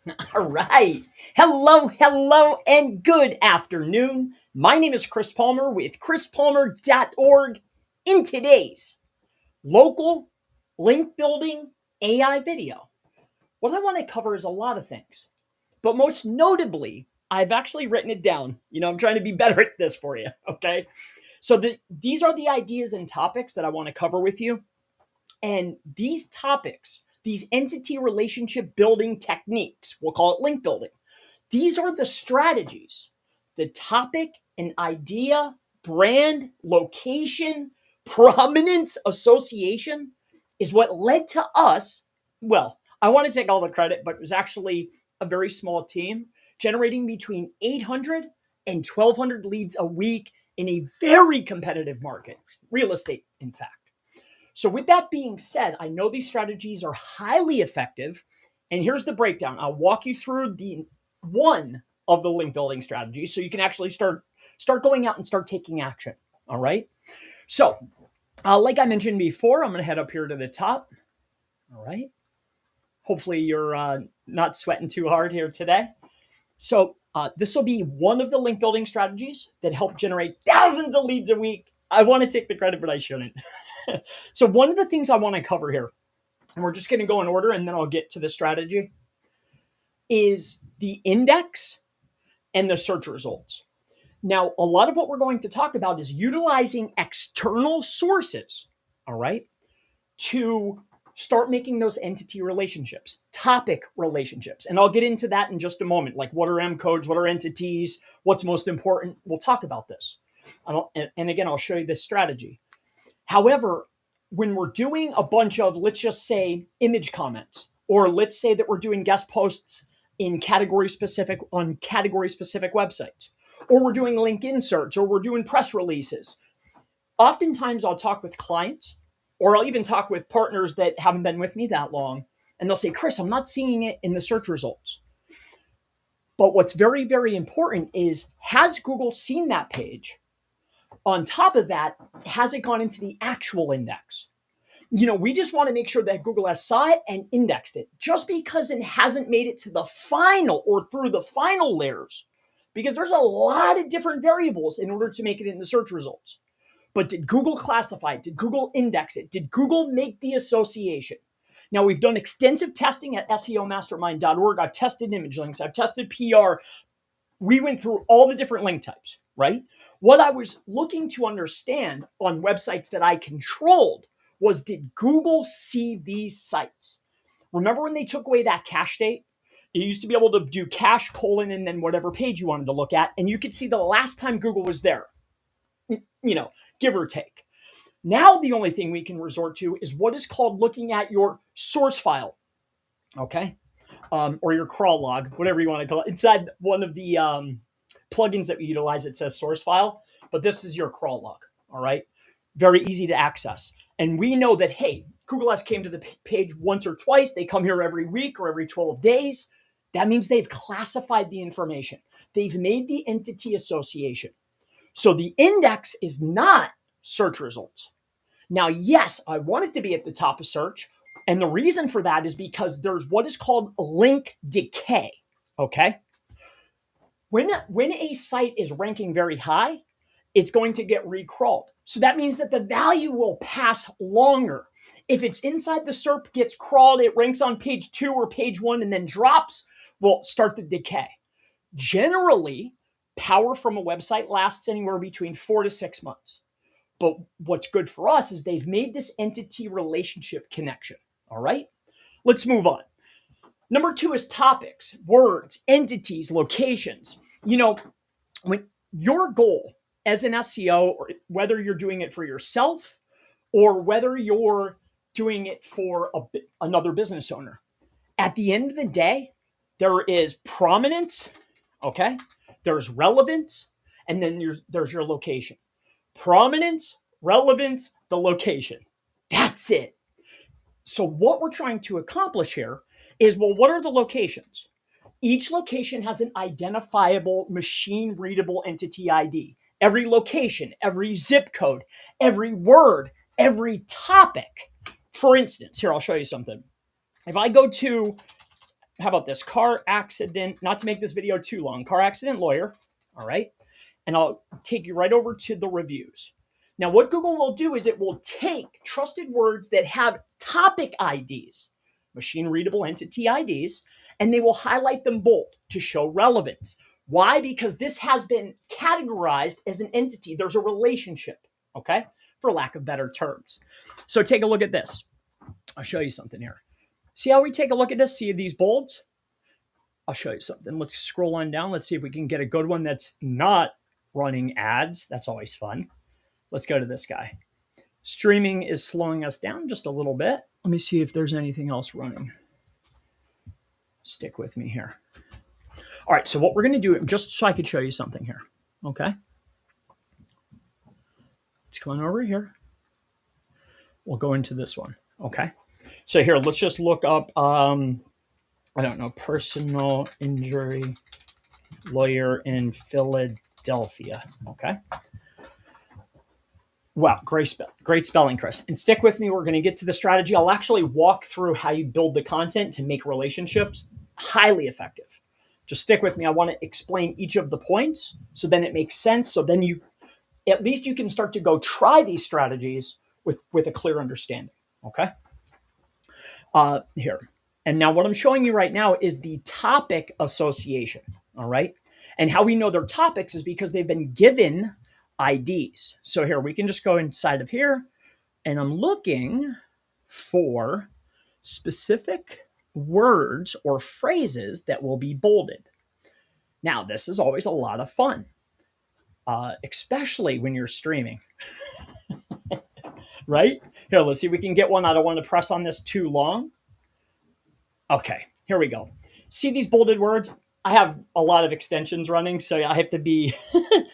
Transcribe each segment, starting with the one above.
All right. Hello, and good afternoon. My name is Chris Palmer with chrispalmer.org. In today's local link building AI video, what I want to cover is a lot of things, but most notably, I've actually written it down. I'm trying to be better at this for you. Okay. So these are the ideas and topics that I want to cover with you. And these topics, these entity relationship building techniques, we'll call it link building. These are the strategies, the topic, an idea, brand, location, prominence, association is what led to us. Well, I want to take all the credit, but it was actually a very small team generating between 800 and 1,200 leads a week in a very competitive market, real estate, in fact. So, with that being said, I know these strategies are highly effective. And here's the breakdown. I'll walk you through the one of the link building strategies so you can actually start going out and start taking action. All right. So, like I mentioned before, I'm going to head up here to the top. All right. Hopefully, you're not sweating too hard here today. So, this will be one of the link building strategies that help generate thousands of leads a week. I want to take the credit, but I shouldn't. So one of the things I want to cover here, and we're just going to go in order and then I'll get to the strategy, is the index and the search results. Now, a lot of what we're going to talk about is utilizing external sources, all right, to start making those entity relationships, topic relationships. And I'll get into that in just a moment, like what are M codes, what are entities, what's most important. We'll talk about this. And again, I'll show you this strategy. However, when we're doing a bunch of, let's just say, image comments, or let's say that we're doing guest posts on category specific websites, or we're doing link inserts, or we're doing press releases, oftentimes I'll talk with clients, or I'll even talk with partners that haven't been with me that long, and they'll say, Chris, I'm not seeing it in the search results. But what's very, very important is, has Google seen that page? On top of that, has it gone into the actual index? We just want to make sure that Google has saw it and indexed it. Just because it hasn't made it to the final or through the final layers, because there's a lot of different variables in order to make it in the search results. But did Google classify it? Did Google index it? Did Google make the association? Now, we've done extensive testing at SEOmastermind.org. I've tested image links. I've tested PR. We went through all the different link types, right? What I was looking to understand on websites that I controlled was, did Google see these sites? Remember when they took away that cache date? You used to be able to do cache, colon, and then whatever page you wanted to look at, and you could see the last time Google was there, give or take. Now, the only thing we can resort to is what is called looking at your source file, okay? Or your crawl log, whatever you want to call it. Inside one of the plugins that we utilize, it says source file, but this is your crawl log, all right? Very easy to access. And we know that, hey, Google has came to the page once or twice. They come here every week or every 12 days. That means they've classified the information. They've made the entity association. So the index is not search results. Now, yes, I want it to be at the top of search. And the reason for that is because there's what is called link decay, okay? When a site is ranking very high, it's going to get recrawled. So that means that the value will pass longer. If it's inside the SERP, gets crawled, it ranks on page 2 or page 1 and then drops, will start the decay. Generally, power from a website lasts anywhere between 4 to 6 months. But what's good for us is they've made this entity relationship connection. All right, let's move on. Number 2 is topics, words, entities, locations. When your goal as an SEO, or whether you're doing it for yourself or whether you're doing it for another business owner, at the end of the day, there is prominence, okay? There's relevance, and then there's your location. Prominence, relevance, the location. That's it. So what we're trying to accomplish here is, well, what are the locations? Each location has an identifiable machine-readable entity ID. Every location, every zip code, every word, every topic. For instance, here, I'll show you something. If I go to how about this? Car accident, not to make this video too long, car accident lawyer. All right. And I'll take you right over to the reviews. Now, what Google will do is it will take trusted words that have topic IDs, machine readable entity IDs, and they will highlight them bold to show relevance. Why? Because this has been categorized as an entity. There's a relationship, okay, for lack of better terms. So take a look at this. I'll show you something here. See how we take a look at this? See these bolds? I'll show you something. Let's scroll on down. Let's see if we can get a good one that's not running ads. That's always fun. Let's go to this guy. Streaming is slowing us down just a little bit. Let me see if there's anything else running. Stick with me here. All right, so what we're going to do, just so I could show you something here, okay? Let's come on over here. We'll go into this one, okay? So here, let's just look up, I don't know, personal injury lawyer in Philadelphia, okay? Wow, great spelling, Chris. And stick with me. We're going to get to the strategy. I'll actually walk through how you build the content to make relationships highly effective. Just stick with me. I want to explain each of the points so then it makes sense. So then at least you can start to go try these strategies with a clear understanding. Okay. Here. And now what I'm showing you right now is the topic association. All right. And how we know they're topics is because they've been given IDs. So here we can just go inside of here and I'm looking for specific words or phrases that will be bolded. Now, this is always a lot of fun, especially when you're streaming, right? Here, let's see if we can get one. I don't want to press on this too long. Okay, here we go. See these bolded words? I have a lot of extensions running, so I have to be,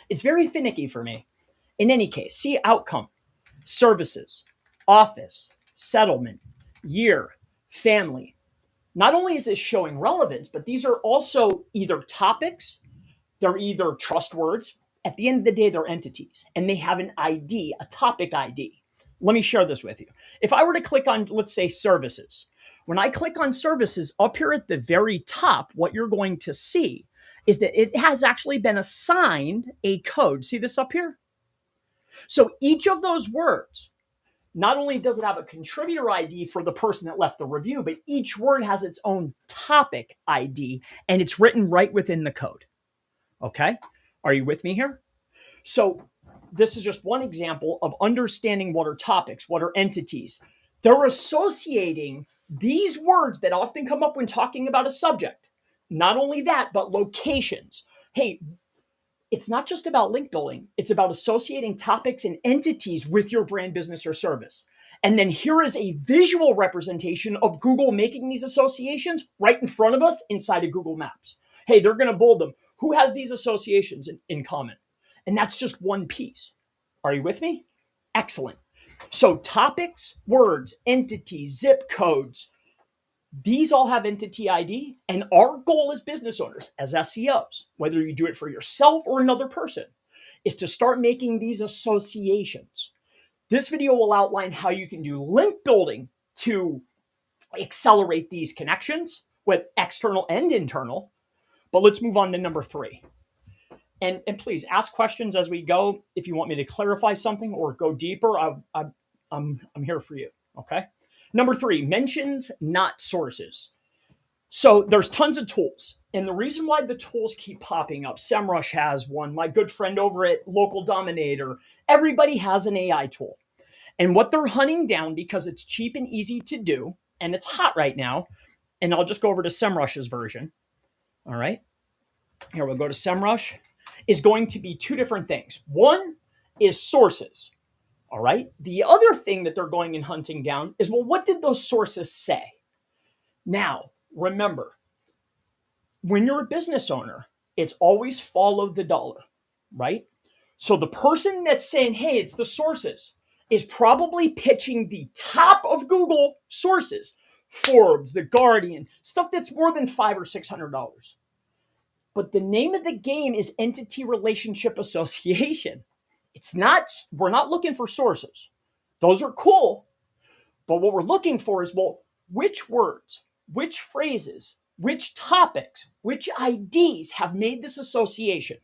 it's very finicky for me. In any case, see outcome, services, office, settlement, year, family. Not only is this showing relevance, but these are also either topics, they're either trust words. At the end of the day, they're entities, and they have an ID, a topic ID. Let me share this with you. If I were to click on, let's say, services, when I click on services, up here at the very top, what you're going to see is that it has actually been assigned a code. See this up here? So each of those words, not only does it have a contributor ID for the person that left the review, but each word has its own topic ID, and it's written right within the code. Okay? Are you with me here? So this is just one example of understanding what are topics, what are entities. They're associating these words that often come up when talking about a subject. Not only that, but locations. Hey, it's not just about link building. It's about associating topics and entities with your brand, business, or service. And then here is a visual representation of Google making these associations right in front of us inside of Google Maps. Hey, they're going to bold them. Who has these associations in common? And that's just one piece. Are you with me? Excellent. So topics, words, entities, zip codes, these all have entity ID. And our goal as business owners, as SEOs, whether you do it for yourself or another person, is to start making these associations. This video will outline how you can do link building to accelerate these connections with external and internal. But let's move on to number 3. And please ask questions as we go. If you want me to clarify something or go deeper, I'm here for you. Okay. Number 3, mentions, not sources. So there's tons of tools. And the reason why the tools keep popping up, SEMrush has one, my good friend over at Local Dominator, everybody has an AI tool. And what they're hunting down, because it's cheap and easy to do, and it's hot right now, and I'll just go over to SEMrush's version. All right. Here we'll go to SEMrush. Is going to be 2 different things. One is sources. All right. The other thing that they're going and hunting down is, well, what did those sources say? Now, remember, when you're a business owner, it's always follow the dollar, right? So the person that's saying, hey, it's the sources, is probably pitching the top of Google sources, Forbes, The Guardian, stuff that's more than $500 or $600. But the name of the game is entity relationship association. It's not, we're not looking for sources. Those are cool. But what we're looking for is, well, which words, which phrases which topics, which IDs have made this association.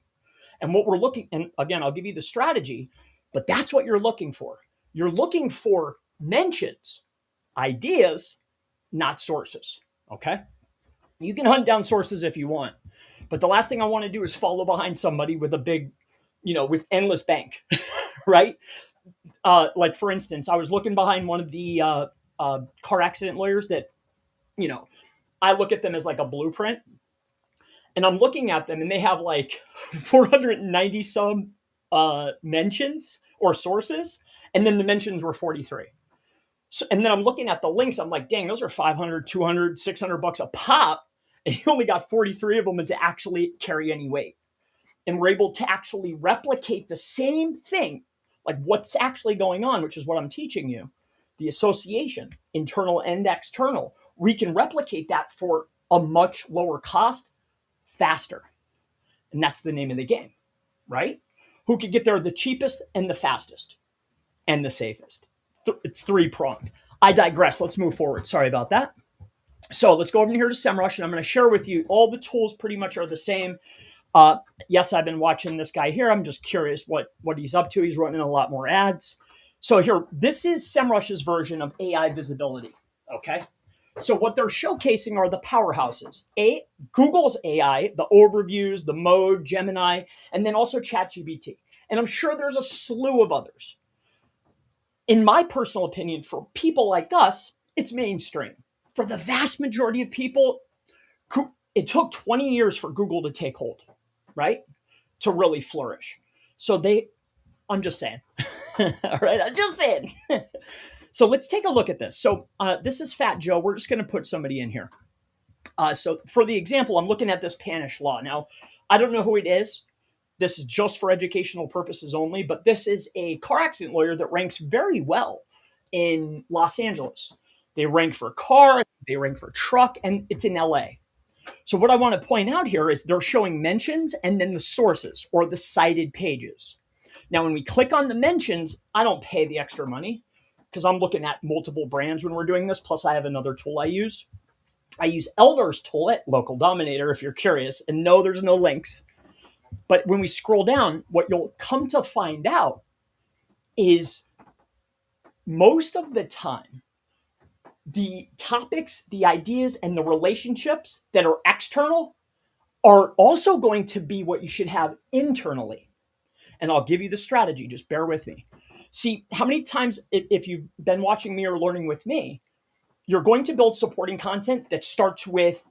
And what we're looking, and again, I'll give you the strategy, but that's what you're looking for. You're looking for mentions, ideas, not sources. Okay. You can hunt down sources if you want, but the last thing I want to do is follow behind somebody with a big, with endless bank, right? Like for instance, I was looking behind one of the car accident lawyers that, you know, I look at them as like a blueprint, and I'm looking at them and they have like 490 some mentions or sources, and then the mentions were 43. So, and then I'm looking at the links. I'm like, dang, those are 500, 200, 600 bucks a pop. And you only got 43 of them to actually carry any weight. And we're able to actually replicate the same thing, like what's actually going on, which is what I'm teaching you, the association, internal and external. We can replicate that for a much lower cost, faster. And that's the name of the game, right? Who could get there the cheapest and the fastest and the safest? It's three-pronged. I digress. Let's move forward. Sorry about that. So let's go over here to SEMrush, and I'm going to share with you all the tools pretty much are the same. Yes, I've been watching this guy here. I'm just curious what he's up to. He's running a lot more ads. So here, this is SEMrush's version of AI visibility. Okay. So what they're showcasing are the powerhouses. Google's AI, the overviews, the mode, Gemini, and then also ChatGPT. And I'm sure there's a slew of others. In my personal opinion, for people like us, it's mainstream. For the vast majority of people, it took 20 years for Google to take hold, right? To really flourish. So I'm just saying. All right, I'm just saying. So let's take a look at this. So this is Fat Joe. We're just going to put somebody in here. So for the example, I'm looking at this Spanish law. Now, I don't know who it is. This is just for educational purposes only, but this is a car accident lawyer that ranks very well in Los Angeles. They rank for car, they rank for truck, and it's in LA. So what I want to point out here is they're showing mentions and then the sources or the cited pages. Now, when we click on the mentions, I don't pay the extra money because I'm looking at multiple brands when we're doing this. Plus, I have another tool I use. I use Elder's tool at Local Dominator if you're curious. And no, there's no links. But when we scroll down, what you'll come to find out is most of the time, the topics, the ideas, and the relationships that are external are also going to be what you should have internally. And I'll give you the strategy. Just bear with me. See, how many times, if you've been watching me or learning with me, you're going to build supporting content that starts with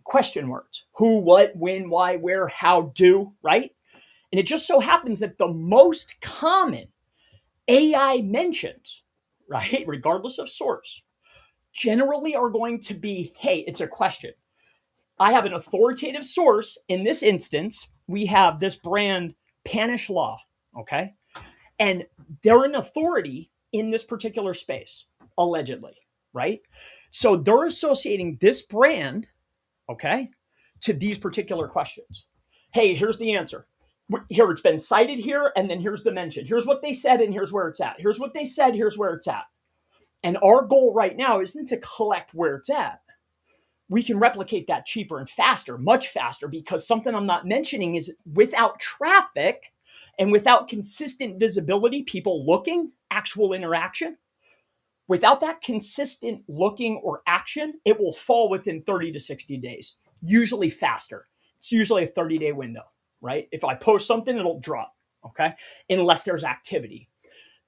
question words. Who, what, when, why, where, how, do, right? And it just so happens that the most common AI mentions, right, regardless of source, generally are going to be, hey, it's a question. I have an authoritative source. In this instance, we have this brand, Panish Law, okay? And they're an authority in this particular space, allegedly, right? So they're associating this brand, okay, to these particular questions. Hey, here's the answer. Here, it's been cited here, and then here's the mention. Here's what they said, and here's where it's at. Here's what they said, here's where it's at. And our goal right now isn't to collect where it's at. We can replicate that cheaper and faster, much faster, because something I'm not mentioning is without traffic and without consistent visibility, people looking, actual interaction, without that consistent looking or action, it will fall within 30 to 60 days, usually faster. It's usually a 30-day window, right? If I post something, it'll drop, okay? Unless there's activity.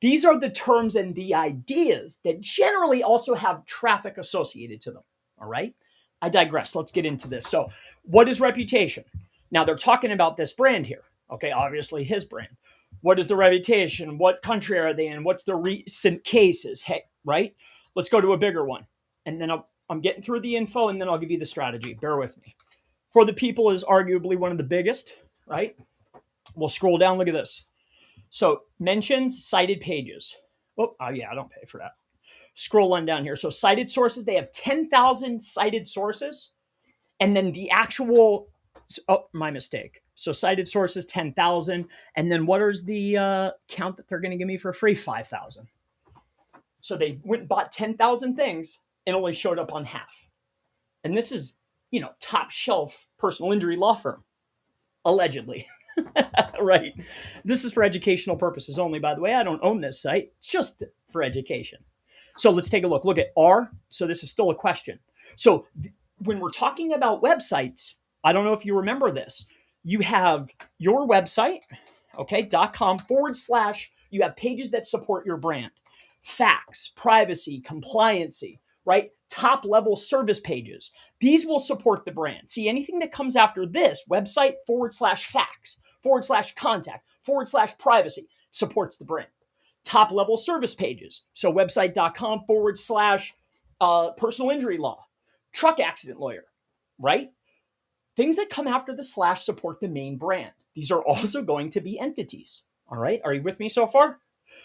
These are the terms and the ideas that generally also have traffic associated to them, all right? I digress. Let's get into this. So what is reputation? Now they're talking about this brand here. Okay, obviously his brand. What is the reputation? What country are they in? What's the recent cases? Hey, right? Let's go to a bigger one. And then I'm getting through the info and then I'll give you the strategy. Bear with me. For the people is arguably one of the biggest, right? We'll scroll down. Look at this. So mentions, cited pages. Oh yeah, I don't pay for that. Scroll on down here. So cited sources, they have 10,000 cited sources. And then the actual, my mistake. So cited sources, 10,000. And then what is the count that they're going to give me for free? 5,000. So they went and bought 10,000 things and only showed up on half. And this is top shelf personal injury law firm, allegedly. Right? This is for educational purposes only, by the way. I don't own this site. It's just for education. So let's take a look. Look at R. So this is still a question. So when we're talking about websites, I don't know if you remember this. You have your website, okay, .com / you have pages that support your brand. Facts, privacy, compliancy, right? Top level service pages. These will support the brand. See, anything that comes after this, website / facts / contact / privacy, supports the brand. Top level service pages. So website.com / personal injury law, truck accident lawyer, right? Things that come after the / support the main brand. These are also going to be entities. All right. Are you with me so far?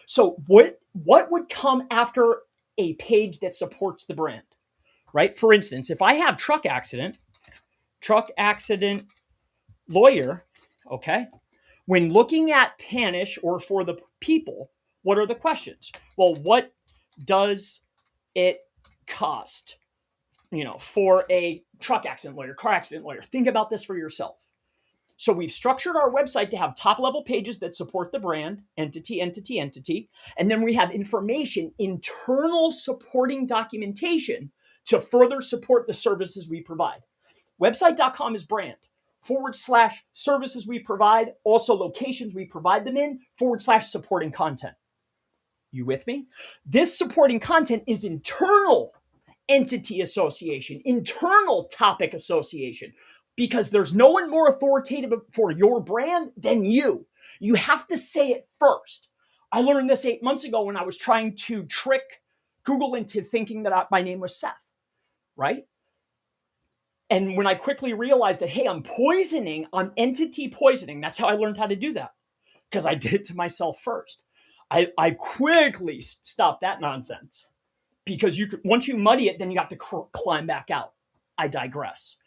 So what would come after a page that supports the brand, right? For instance, if I have truck accident lawyer, okay, when looking at Panish or for the people, what are the questions? Well, what does it cost, for a truck accident lawyer, car accident lawyer? Think about this for yourself. So we've structured our website to have top level pages that support the brand, entity. And then we have information, internal supporting documentation to further support the services we provide. Website.com is brand / services we provide, also locations we provide them in / supporting content. You with me? This supporting content is internal entity association, internal topic association, because there's no one more authoritative for your brand than you. You have to say it first. I learned this 8 months ago when I was trying to trick Google into thinking that my name was Seth, right? And when I quickly realized that, hey, I'm entity poisoning. That's how I learned how to do that, because I did it to myself first. I quickly stopped that nonsense, because once you muddy it, then you have to climb back out. I digress.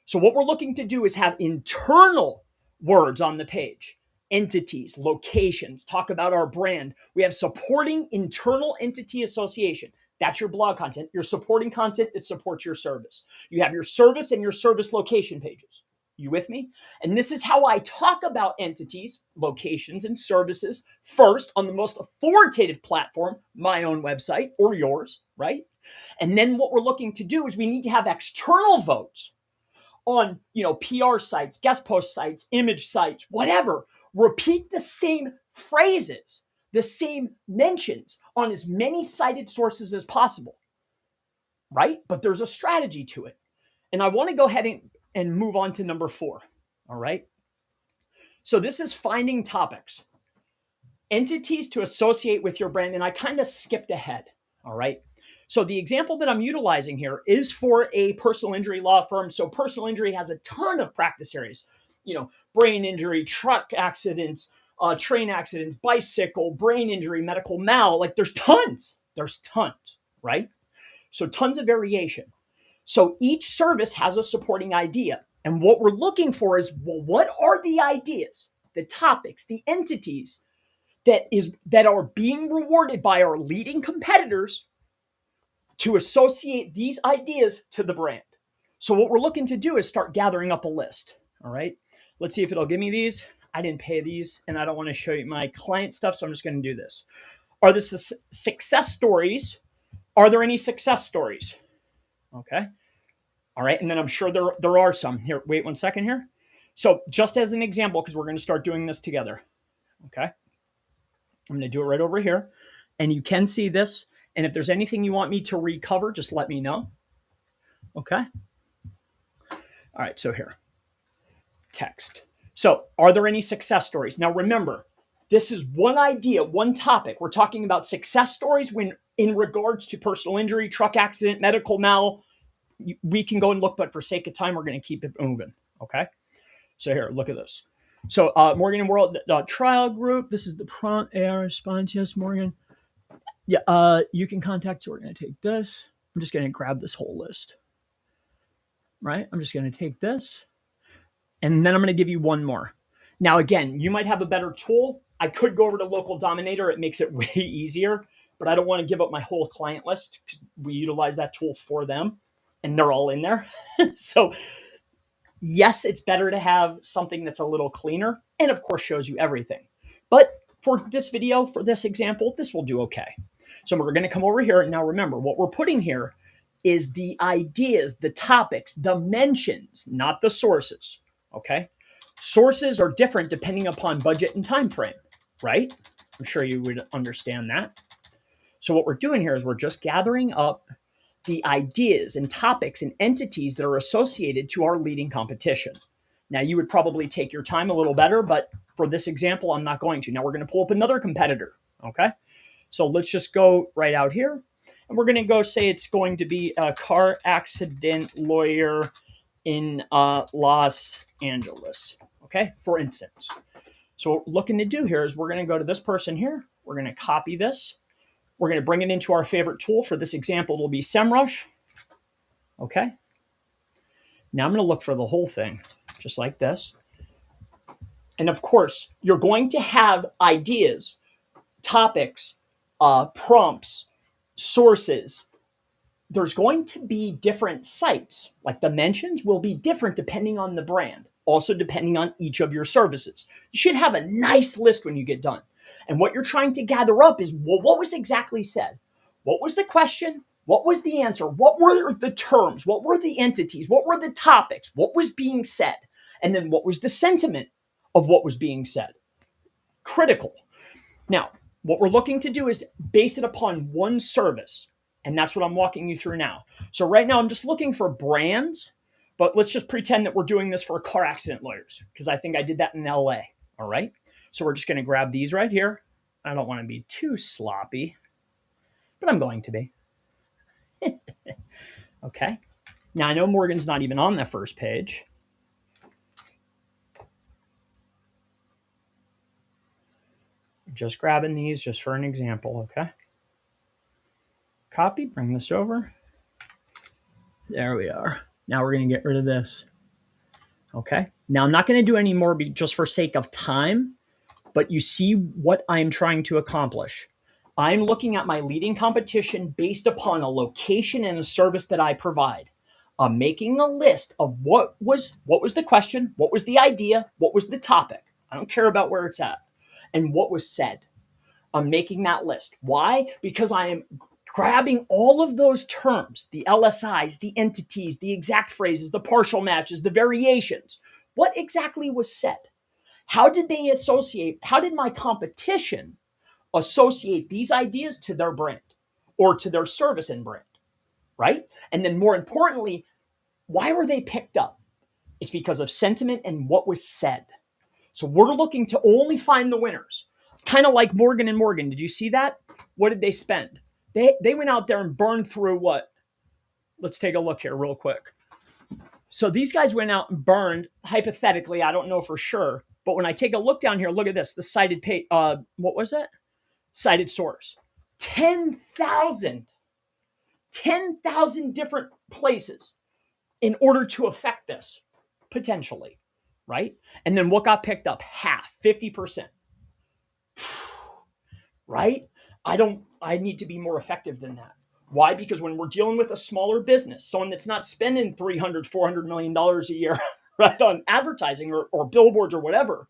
So what we're looking to do is have internal words on the page, entities, locations, talk about our brand. We have supporting internal entity association. That's your blog content. Your supporting content that supports your service. You have your service and your service location pages. You with me? And this is how I talk about entities, locations, and services first on the most authoritative platform, my own website or yours, right? And then what we're looking to do is we need to have external votes on, PR sites, guest post sites, image sites, whatever. Repeat the same phrases, the same mentions on as many cited sources as possible, right? But there's a strategy to it. And I want to go ahead and move on to number 4. All right. So this is finding topics, entities to associate with your brand. And I kind of skipped ahead. All right. So the example that I'm utilizing here is for a personal injury law firm. So personal injury has a ton of practice areas, brain injury, truck accidents, train accidents, bicycle, brain injury, medical mal. Like there's tons, right? So tons of variation. So each service has a supporting idea. And what we're looking for is, well, what are the ideas, the topics, the entities that are being rewarded by our leading competitors to associate these ideas to the brand? So what we're looking to do is start gathering up a list. All right. Let's see if it'll give me these. I didn't pay these, and I don't want to show you my client stuff, so I'm just going to do this. Are the success stories? Are there any success stories? Okay. All right. And then I'm sure there are some. Here, wait 1 second here. So just as an example, because we're going to start doing this together. Okay. I'm going to do it right over here. And you can see this. And if there's anything you want me to recover, just let me know. Okay. All right. So here, text. So are there any success stories? Now, remember, this is one idea, one topic. We're talking about success stories when in regards to personal injury, truck accident, medical mal. We can go and look, but for sake of time, we're going to keep it moving. Okay. So here, look at this. So Morgan and World trial group. This is the prompt AR response. Yes, Morgan. Yeah. You can contact. So we're going to take this. I'm just going to grab this whole list. Right. I'm just going to take this. And then I'm going to give you one more. Now, again, you might have a better tool. I could go over to Local Dominator. It makes it way easier, but I don't want to give up my whole client list because we utilize that tool for them. and they're all in there. So yes, it's better to have something that's a little cleaner and of course shows you everything. But for this video, for this example, this will do okay. So we're going to come over here. And now remember, what we're putting here is the ideas, the topics, the mentions, not the sources. Okay. Sources are different depending upon budget and time frame, right? I'm sure you would understand that. So what we're doing here is we're just gathering up the ideas and topics and entities that are associated to our leading competition. Now, you would probably take your time a little better, but for this example, I'm not going to. Now, we're going to pull up another competitor, okay? So let's just go right out here, and we're going to go say it's going to be a car accident lawyer in Los Angeles, okay, for instance. So what we're looking to do here is we're going to go to this person here. We're going to copy this. We're going to bring it into our favorite tool. For this example, it'll be SEMrush. Okay. Now I'm going to look for the whole thing, just like this. And of course, you're going to have ideas, topics, prompts, sources. There's going to be different sites. Like the mentions will be different depending on the brand, also depending on each of your services. You should have a nice list when you get done. And what you're trying to gather up is, well, what was exactly said? What was the question? What was the answer? What were the terms? What were the entities? What were the topics? What was being said? And then what was the sentiment of what was being said? Critical. Now, what we're looking to do is base it upon one service. And that's what I'm walking you through now. So right now I'm just looking for brands, but let's just pretend that we're doing this for car accident lawyers, because I think I did that in LA. All right. So we're just going to grab these right here. I don't want to be too sloppy, but I'm going to be. Okay. Now I know Morgan's not even on that first page. Just grabbing these just for an example. Okay. Copy, bring this over. There we are. Now we're going to get rid of this. Okay. Now I'm not going to do any more just for sake of time, but you see what I'm trying to accomplish. I'm looking at my leading competition based upon a location and a service that I provide. I'm making a list of what was the question, what was the idea, what was the topic. I don't care about where it's at, and what was said. I'm making that list. Why? Because I am grabbing all of those terms, the LSIs, the entities, the exact phrases, the partial matches, the variations. What exactly was said? How did they associate? How did my competition associate these ideas to their brand or to their service and brand, right? And then more importantly, why were they picked up? It's because of sentiment and what was said. So we're looking to only find the winners. Kind of like Morgan and Morgan. Did you see that? What did they spend? They went out there and burned through what? Let's take a look here real quick. So these guys went out and burned, hypothetically, I don't know for sure, but when I take a look down here, look at this, the cited page, what was that? Cited source. 10,000 different places in order to affect this, potentially, right? And then what got picked up? Half, 50%. Right? I need to be more effective than that. Why? Because when we're dealing with a smaller business, someone that's not spending $300, $400 million a year, right, on advertising or billboards or whatever,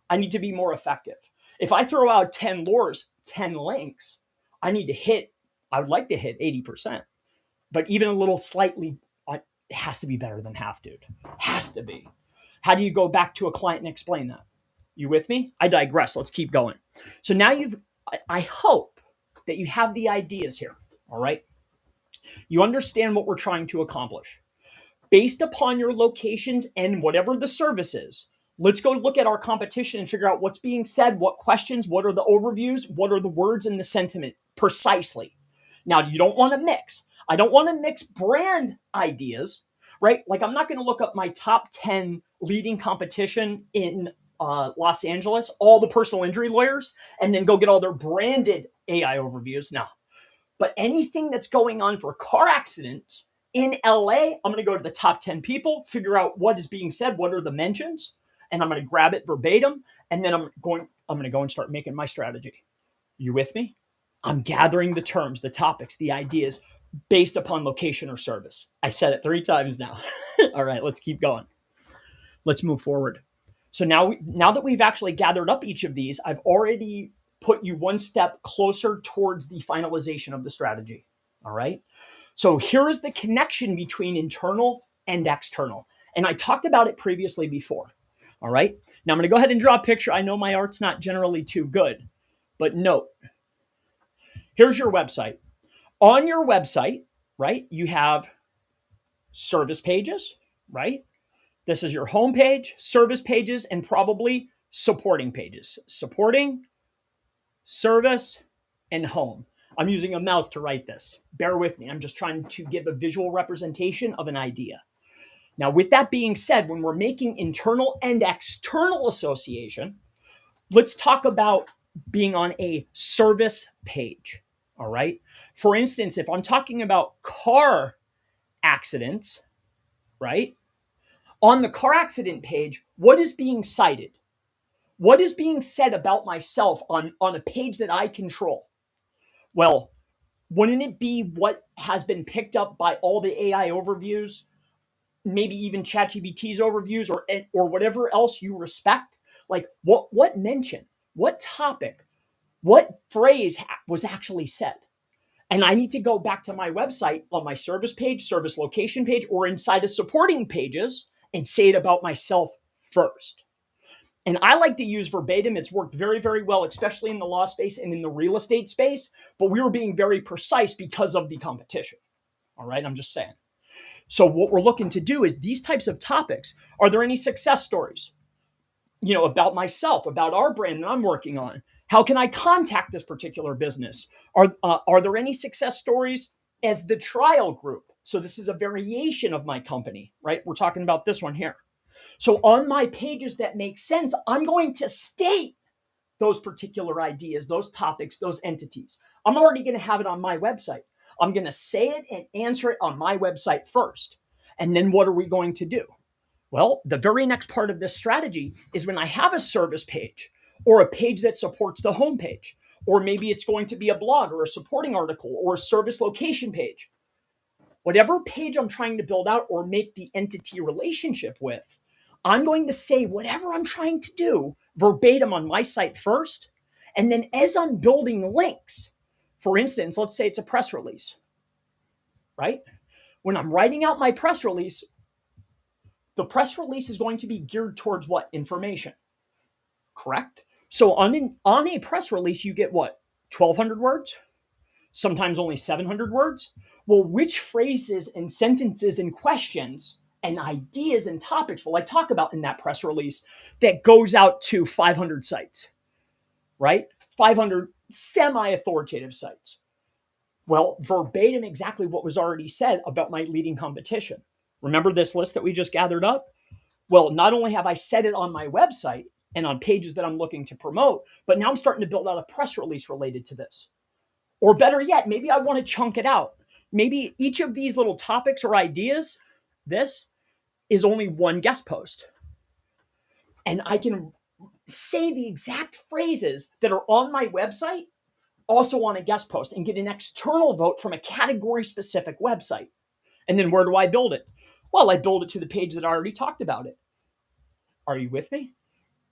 I need to be more effective. If I throw out 10 lures, 10 links, I would like to hit 80%, but even a little slightly, it has to be better than half, dude. Has to be. How do you go back to a client and explain that? You with me? I digress. Let's keep going. So now I hope that you have the ideas here. All right. You understand what we're trying to accomplish. Based upon your locations and whatever the service is, let's go look at our competition and figure out what's being said, what questions, what are the overviews, what are the words and the sentiment precisely. Now, you don't want to mix. I don't want to mix brand ideas, right? Like I'm not going to look up my top 10 leading competition in Los Angeles, all the personal injury lawyers, and then go get all their branded AI overviews. No. But anything that's going on for car accidents in LA, I'm going to go to the top 10 people, figure out what is being said, what are the mentions, and I'm going to grab it verbatim, and then I'm going to go and start making my strategy. You with me? I'm gathering the terms, the topics, the ideas based upon location or service. I said it 3 times now. All right, let's keep going. Let's move forward. So now that we've actually gathered up each of these, I've already put you one step closer towards the finalization of the strategy. All right. So here is the connection between internal and external. And I talked about it previously before. All right. Now I'm going to go ahead and draw a picture. I know my art's not generally too good, but note, here's your website. On your website, right, you have service pages, right? This is your home page, service pages, and probably supporting pages. Supporting, service, and home. I'm using a mouse to write this. Bear with me. I'm just trying to give a visual representation of an idea. Now, with that being said, when we're making internal and external association, let's talk about being on a service page. All right. For instance, if I'm talking about car accidents, right? On the car accident page, what is being cited? What is being said about myself on a page that I control? Well, wouldn't it be what has been picked up by all the AI overviews, maybe even ChatGPT's overviews or whatever else you respect? Like what mention, what topic, what phrase was actually said? And I need to go back to my website on my service page, service location page, or inside of supporting pages and say it about myself first. And I like to use verbatim. It's worked very, very well, especially in the law space and in the real estate space. But we were being very precise because of the competition. All right, I'm just saying. So what we're looking to do is these types of topics. Are there any success stories? About myself, about our brand that I'm working on. How can I contact this particular business? Are there any success stories as the trial group? So this is a variation of my company, right? We're talking about this one here. So on my pages that make sense, I'm going to state those particular ideas, those topics, those entities. I'm already going to have it on my website. I'm going to say it and answer it on my website first. And then what are we going to do? Well, the very next part of this strategy is when I have a service page or a page that supports the homepage, or maybe it's going to be a blog or a supporting article or a service location page. Whatever page I'm trying to build out or make the entity relationship with, I'm going to say whatever I'm trying to do verbatim on my site first. And then as I'm building links, for instance, let's say it's a press release, right? When I'm writing out my press release, the press release is going to be geared towards what? Information, correct? So on a press release, you get what? 1,200 words? Sometimes only 700 words? Well, which phrases and sentences and questions and ideas and topics will I talk about in that press release that goes out to 500 sites, right? 500 semi-authoritative sites. Well, verbatim exactly what was already said about my leading competition. Remember this list that we just gathered up? Well, not only have I said it on my website and on pages that I'm looking to promote, but now I'm starting to build out a press release related to this. Or better yet, maybe I want to chunk it out. Maybe each of these little topics or ideas, this is only one guest post. And I can say the exact phrases that are on my website also on a guest post and get an external vote from a category specific website. And then where do I build it? Well, I build it to the page that I already talked about it. Are you with me?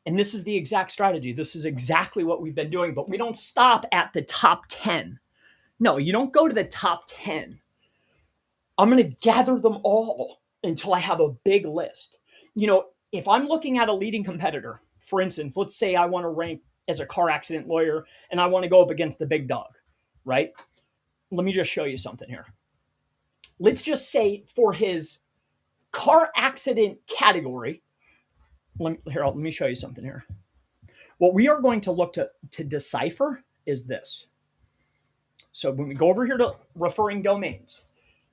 And this is the exact strategy. This is exactly what we've been doing, but we don't stop at the top 10. No, you don't go to the top 10. I'm going to gather them all until I have a big list. If I'm looking at a leading competitor, for instance, let's say I want to rank as a car accident lawyer and I want to go up against the big dog, right? Let me just show you something here. Let's just say for his car accident category, let me show you something here. What we are going to look to decipher is this. So when we go over here to referring domains,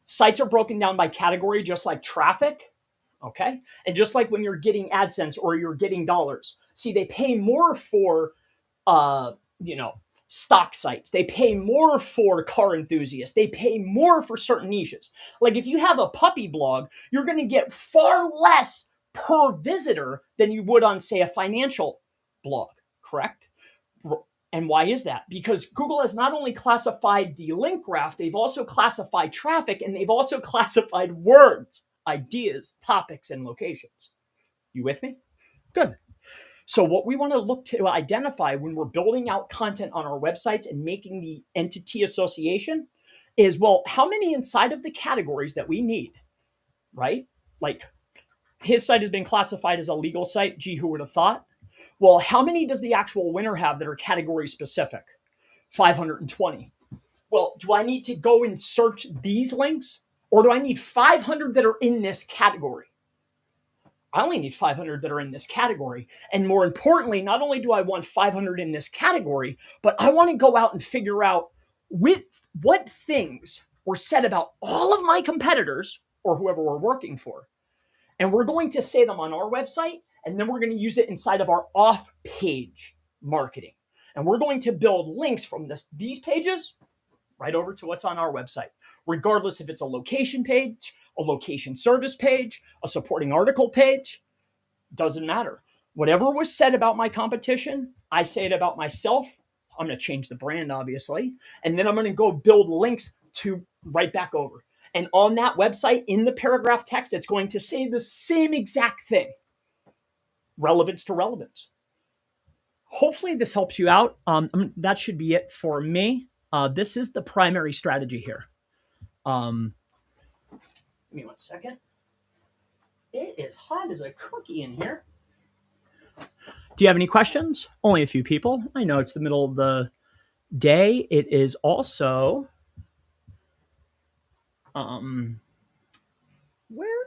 sites are broken down by category, just like traffic, okay? And just like when you're getting AdSense or you're getting dollars. See, they pay more for, stock sites. They pay more for car enthusiasts. They pay more for certain niches. Like if you have a puppy blog, you're going to get far less per visitor than you would on, say, a financial blog, correct? And why is that? Because Google has not only classified the link graph, they've also classified traffic, and they've also classified words, ideas, topics, and locations. You with me? Good. So what we want to look to identify when we're building out content on our websites and making the entity association is, well, how many inside of the categories that we need, right? Like his site has been classified as a legal site. Gee, who would have thought? Well, how many does the actual winner have that are category specific? 520. Well, do I need to go and search these links, or do I need 500 that are in this category? I only need 500 that are in this category. And more importantly, not only do I want 500 in this category, but I want to go out and figure out what things were said about all of my competitors or whoever we're working for. And we're going to say them on our website, and then we're going to use it inside of our off-page marketing. And we're going to build links from these pages right over to what's on our website, regardless if it's a location page, a location service page, a supporting article page, doesn't matter. Whatever was said about my competition, I say it about myself. I'm going to change the brand, obviously, and then I'm going to go build links to right back over. And on that website, in the paragraph text, it's going to say the same exact thing. Relevance to relevance. Hopefully this helps you out. That should be it for me. This is the primary strategy here. Give me 1 second. It is hot as a cookie in here. Do you have any questions? Only a few people. I know it's the middle of the day. It is also, where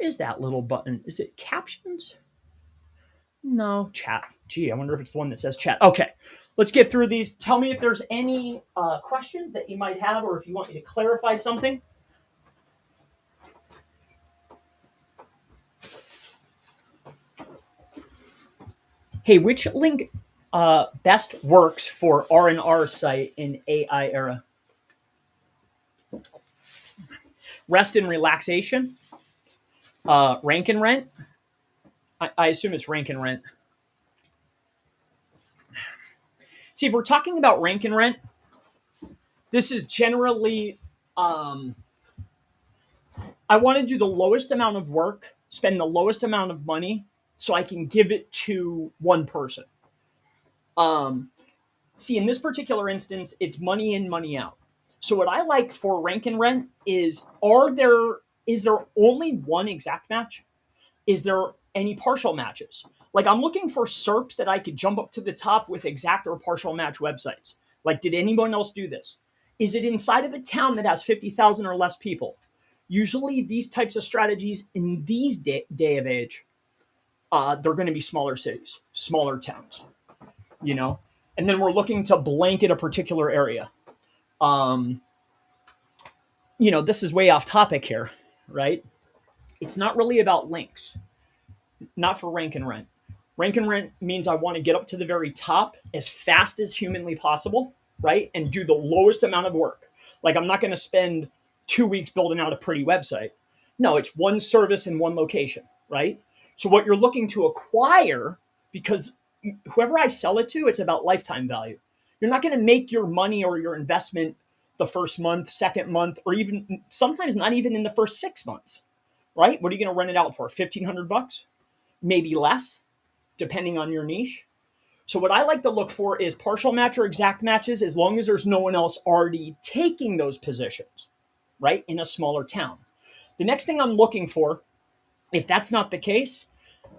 is that little button? Is it captions? No, chat. Gee, I wonder if it's the one that says chat. Okay, let's get through these. Tell me if there's any questions that you might have, or if you want me to clarify something. Hey, which link best works for R&R site in AI era? Rest and relaxation? Rank and rent? I assume it's rank and rent. See, if we're talking about rank and rent, this is generally, I want to do the lowest amount of work, spend the lowest amount of money, so I can give it to one person. See, in this particular instance, it's money in, money out. So what I like for rank and rent is, is there only one exact match? Is there any partial matches? Like, I'm looking for SERPs that I could jump up to the top with exact or partial match websites. Like, did anyone else do this? Is it inside of a town that has 50,000 or less people? Usually these types of strategies in these day of age, they're going to be smaller cities, smaller towns, you know? And then we're looking to blanket a particular area. This is way off topic here, right? It's not really about links, not for rank and rent. Rank and rent means I want to get up to the very top as fast as humanly possible, right? And do the lowest amount of work. Like, I'm not going to spend 2 weeks building out a pretty website. No, it's one service in one location, right? So what you're looking to acquire, because whoever I sell it to, it's about lifetime value. You're not going to make your money or your investment the first month, second month, or even sometimes not even in the first 6 months, right? What are you going to rent it out for? $1,500? Maybe less, depending on your niche. So what I like to look for is partial match or exact matches, as long as there's no one else already taking those positions, right, in a smaller town. The next thing I'm looking for, if that's not the case,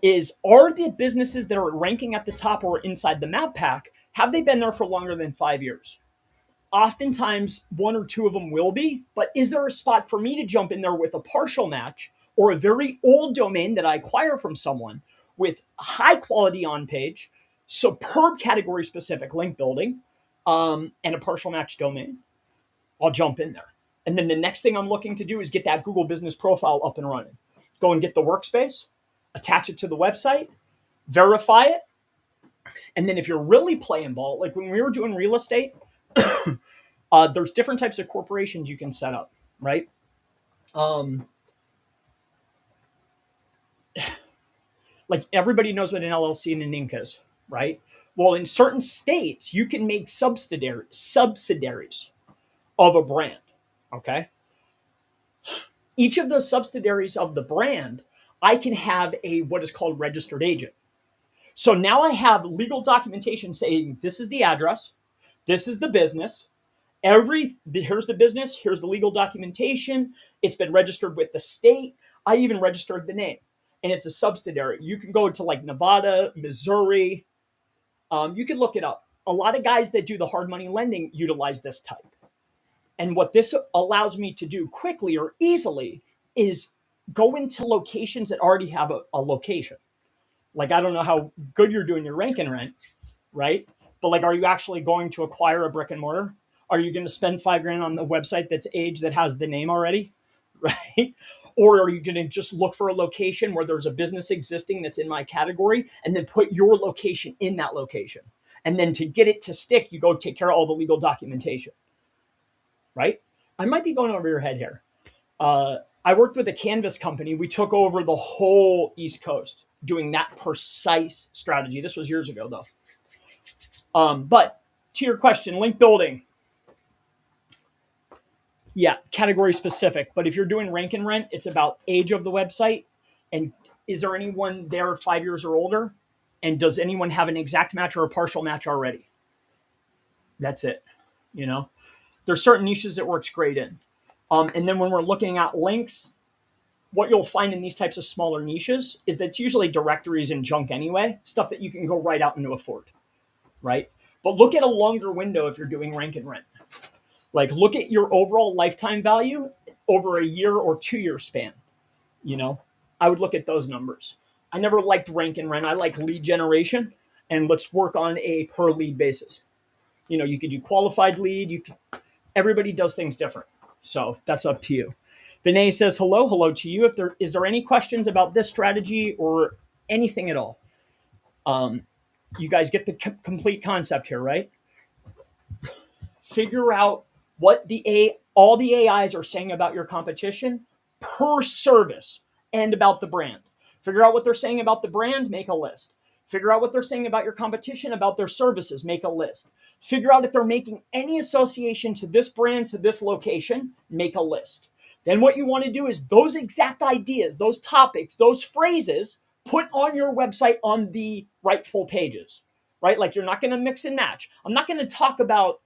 is, are the businesses that are ranking at the top or inside the map pack, have they been there for longer than 5 years? Oftentimes, one or two of them will be, but is there a spot for me to jump in there with a partial match or a very old domain that I acquire from someone with high quality on page, superb category specific link building, and a partial match domain? I'll jump in there. And then the next thing I'm looking to do is get that Google business profile up and running. Go and get the workspace, attach it to the website, verify it. And then if you're really playing ball, like when we were doing real estate, there's different types of corporations you can set up, right? Like everybody knows what an LLC and an Inc is, right? Well, in certain states, you can make subsidiaries of a brand. Okay. Each of those subsidiaries of the brand, I can have a what is called registered agent. So now I have legal documentation saying this is the address, this is the business, here's the business, here's the legal documentation, it's been registered with the state, I even registered the name, and it's a subsidiary. You can go to like Nevada, Missouri, you can look it up. A lot of guys that do the hard money lending utilize this type. And what this allows me to do quickly or easily is go into locations that already have a location. Like, I don't know how good you're doing your rank and rent, right? But like, are you actually going to acquire a brick and mortar? Are you going to spend $5,000 on the website that's aged that has the name already, right? Or are you going to just look for a location where there's a business existing that's in my category and then put your location in that location? And then to get it to stick, you go take care of all the legal documentation, right? I might be going over your head here. I worked with a canvas company. We took over the whole East Coast doing that precise strategy. This was years ago, though. But to your question, link building. Yeah, category specific. But if you're doing rank and rent, it's about age of the website. And is there anyone there 5 years or older? And does anyone have an exact match or a partial match already? That's it. You know, there's certain niches it works great in. And then when we're looking at links, what you'll find in these types of smaller niches is that it's usually directories and junk anyway, stuff that you can go right out into a Ford, right? But look at a longer window if you're doing rank and rent. Like, look at your overall lifetime value over a year or 2 year span. You know, I would look at those numbers. I never liked rank and rent. I like lead generation, and let's work on a per lead basis. You know, you could do qualified lead. Everybody does things different. So that's up to you. Vinay says, hello to you. Is there any questions about this strategy or anything at all? You guys get the complete concept here, right? Figure out what all the AIs are saying about your competition per service and about the brand. Figure out what they're saying about the brand, make a list. Figure out what they're saying about your competition, about their services, make a list. Figure out if they're making any association to this brand, to this location, make a list. Then what you want to do is those exact ideas, those topics, those phrases, put on your website on the rightful pages, right? Like, you're not going to mix and match. I'm not going to talk about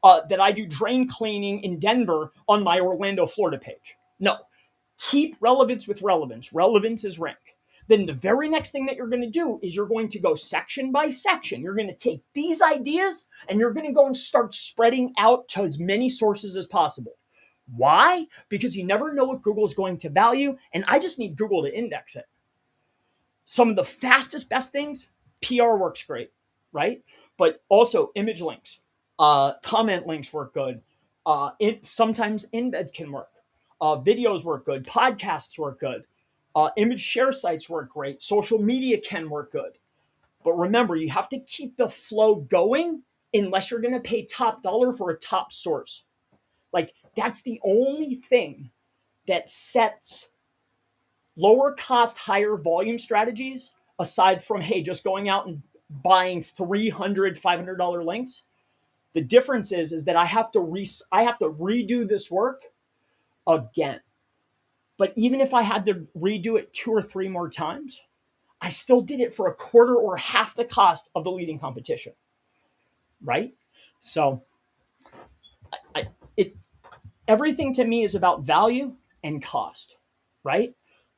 that I do drain cleaning in Denver on my Orlando, Florida page. No, keep relevance with relevance. Relevance is rank. Then the very next thing that you're going to do is you're going to go section by section. You're going to take these ideas and you're going to go and start spreading out to as many sources as possible. Why? Because you never know what Google's going to value, and I just need Google to index it. Some of the fastest, best things, PR works great, right? But also image links, comment links work good. Sometimes embeds can work. Videos work good. Podcasts work good. Image share sites work great. Social media can work good. But remember, you have to keep the flow going unless you're going to pay top dollar for a top source. Like, that's the only thing that sets lower cost, higher volume strategies aside from, hey, just going out and buying $300, $500 links. The difference is that I have to redo this work again. But even if I had to redo it 2 or 3 more times, I still did it for a quarter or half the cost of the leading competition, right? So everything to me is about value and cost, right?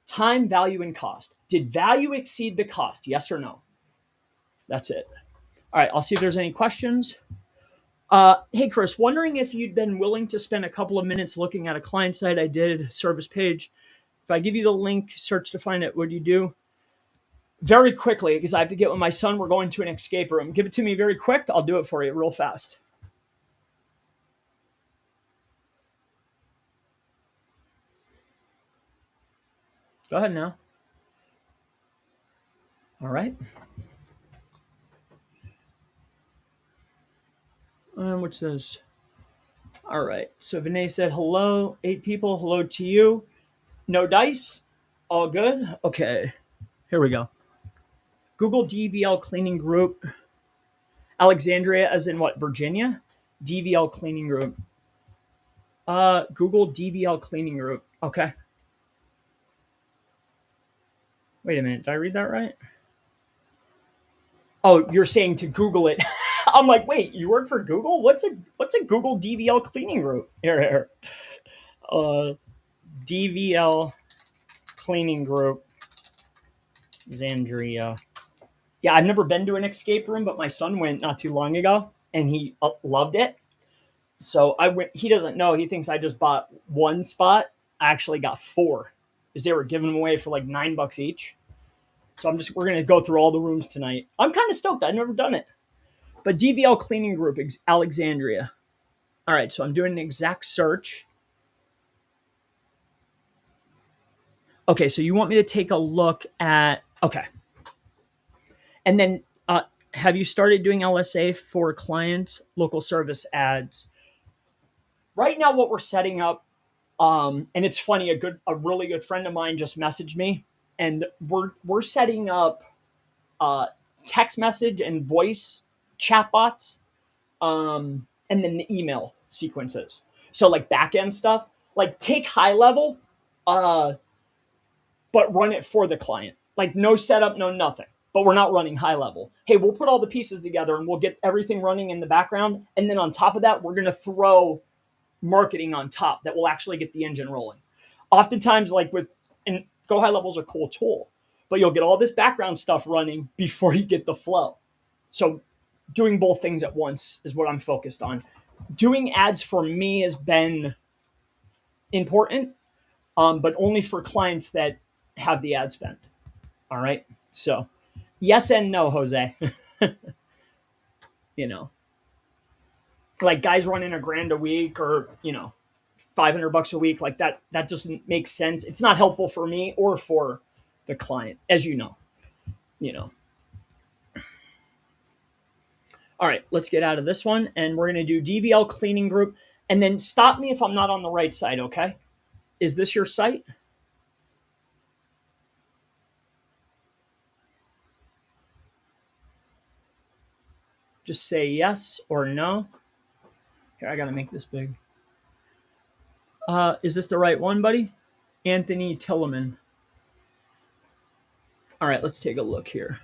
Time, value, and cost. Did value exceed the cost? Yes or no? That's it. All right, I'll see if there's any questions. Hey, Chris, wondering if you'd been willing to spend a couple of minutes looking at a client site I did, service page. If I give you the link, search to find it, what do you do? Very quickly, because I have to get with my son. We're going to an escape room. Give it to me very quick. I'll do it for you real fast. Go ahead now. All right. What's this? All right. So Vinay said, hello, 8 people. Hello to you. No dice. All good. Okay. Here we go. Google DVL cleaning group. Alexandria, as in what? Virginia? DVL cleaning group. Google DVL cleaning group. Okay. Wait a minute. Did I read that right? Oh, you're saying to Google it. I'm like, wait, you work for Google? What's a Google DVL cleaning group? Here. Uh, DVL cleaning group, Xandria. Yeah, I've never been to an escape room, but my son went not too long ago, and he loved it. So I went. He doesn't know. He thinks I just bought one spot. I actually got four, because they were giving them away for like $9 each. So we're gonna go through all the rooms tonight. I'm kind of stoked. I've never done it. But DVL cleaning group, Alexandria. All right, so I'm doing an exact search. Okay, so you want me to take a look at, okay. And then have you started doing LSA for clients, local service ads? Right now, what we're setting up, and it's funny, a really good friend of mine just messaged me, and we're setting up text message and voice chatbots, and then the email sequences. So like back end stuff, like take high level, but run it for the client. Like no setup, no nothing. But we're not running high level. Hey, we'll put all the pieces together and we'll get everything running in the background. And then on top of that, we're going to throw marketing on top that will actually get the engine rolling. Oftentimes, and Go High Level is a cool tool, but you'll get all this background stuff running before you get the flow. So doing both things at once is what I'm focused on. Doing ads for me has been important, but only for clients that have the ad spend. All right. So yes and no, Jose. you know, like guys running $1,000 a week or, $500 a week, like that doesn't make sense. It's not helpful for me or for the client, as you know. All right, let's get out of this one. And we're going to do DVL cleaning group. And then stop me if I'm not on the right side, okay? Is this your site? Just say yes or no. Here, I got to make this big. Is this the right one, buddy? Anthony Tilleman. All right, let's take a look here.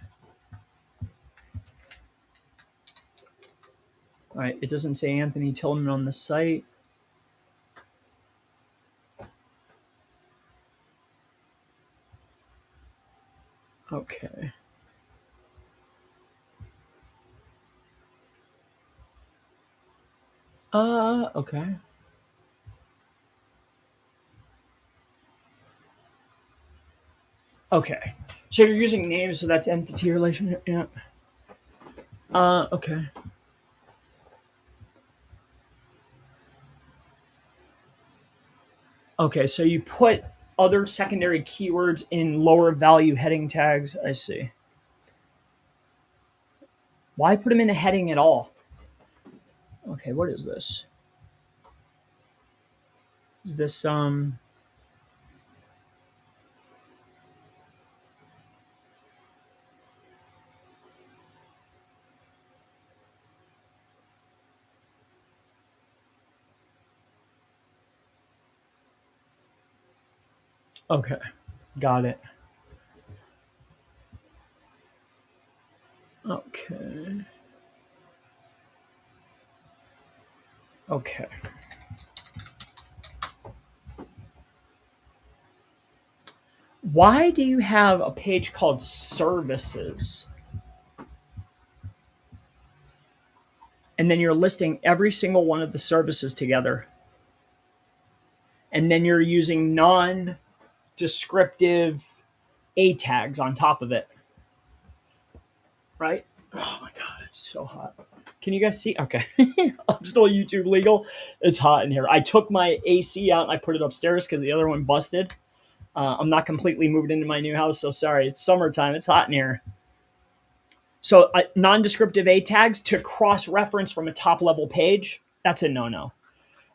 All right, it doesn't say Anthony Tilleman on the site. Okay. Okay. Okay. So you're using names, so that's entity relationship. Yeah. Okay. Okay, so you put other secondary keywords in lower value heading tags. I see. Why put them in a heading at all? Okay, what is this? Is this okay, got it. Okay. Okay. Why do you have a page called services? And then you're listing every single one of the services together. And then you're using non-descriptive A tags on top of it. Right? Oh my God, it's so hot. Can you guys see? Okay. I'm still YouTube legal. It's hot in here. I took my AC out and I put it upstairs because the other one busted. I'm not completely moved into my new house, so sorry. It's summertime. It's hot in here. So non-descriptive A tags to cross-reference from a top-level page, that's a no-no.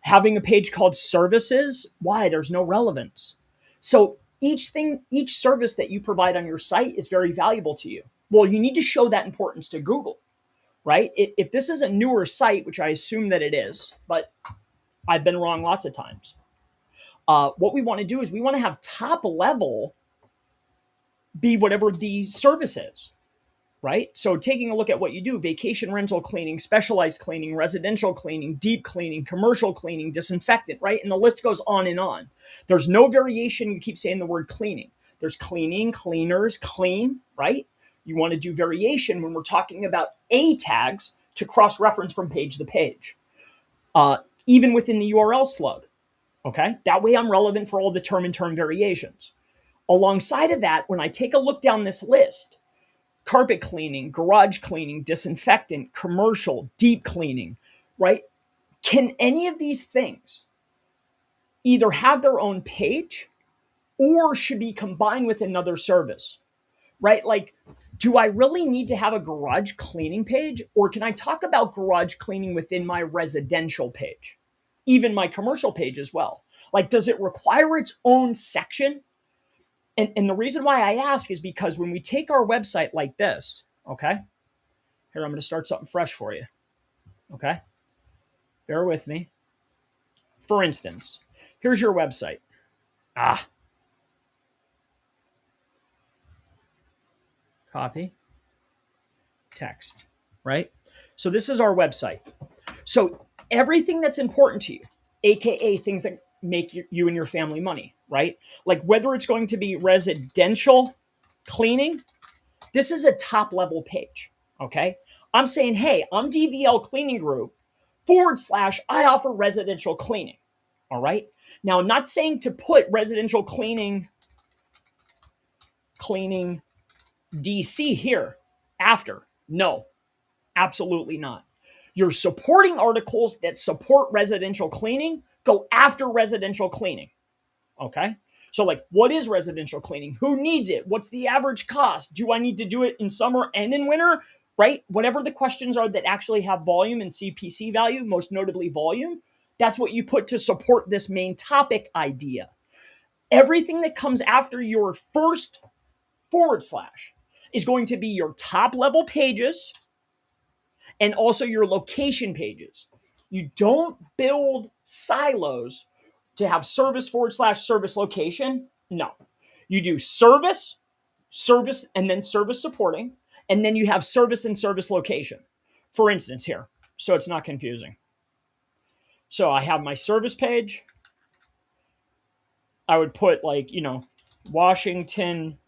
Having a page called services, why? There's no relevance. So each service that you provide on your site is very valuable to you. Well, you need to show that importance to Google. right? If this is a newer site, which I assume that it is, but I've been wrong lots of times. What we want to do is we want to have top level be whatever the service is, right? So taking a look at what you do, vacation rental cleaning, specialized cleaning, residential cleaning, deep cleaning, commercial cleaning, disinfectant, right? And the list goes on and on. There's no variation. You keep saying the word cleaning. There's cleaning, cleaners, clean, right? You want to do variation when we're talking about A tags to cross-reference from page to page, even within the URL slug, okay? That way I'm relevant for all the term and term variations. Alongside of that, when I take a look down this list, carpet cleaning, garage cleaning, disinfectant, commercial, deep cleaning, right? Can any of these things either have their own page or should be combined with another service, right? Like, do I really need to have a garage cleaning page, or can I talk about garage cleaning within my residential page, even my commercial page as well? Like, does it require its own section? And the reason why I ask is because when we take our website like this, okay, here, I'm going to start something fresh for you, okay? Bear with me. For instance, here's your website. Copy, text, right? So this is our website. So everything that's important to you, AKA things that make you and your family money, right? Like whether it's going to be residential cleaning, this is a top level page, okay? I'm saying, hey, I'm DVL Cleaning Group / I offer residential cleaning, all right? Now, I'm not saying to put residential cleaning DC here after. No, absolutely not. Your supporting articles that support residential cleaning go after residential cleaning. Okay? So, like, what is residential cleaning? Who needs it? What's the average cost? Do I need to do it in summer and in winter? Right? Whatever the questions are that actually have volume and CPC value, most notably volume, that's what you put to support this main topic idea. Everything that comes after your first / is going to be your top level pages and also your location pages. You don't build silos to have service / service location. No. You do service, and then service supporting, and then you have service and service location. For instance, here, so it's not confusing. So I have my service page. I would put like, Washington,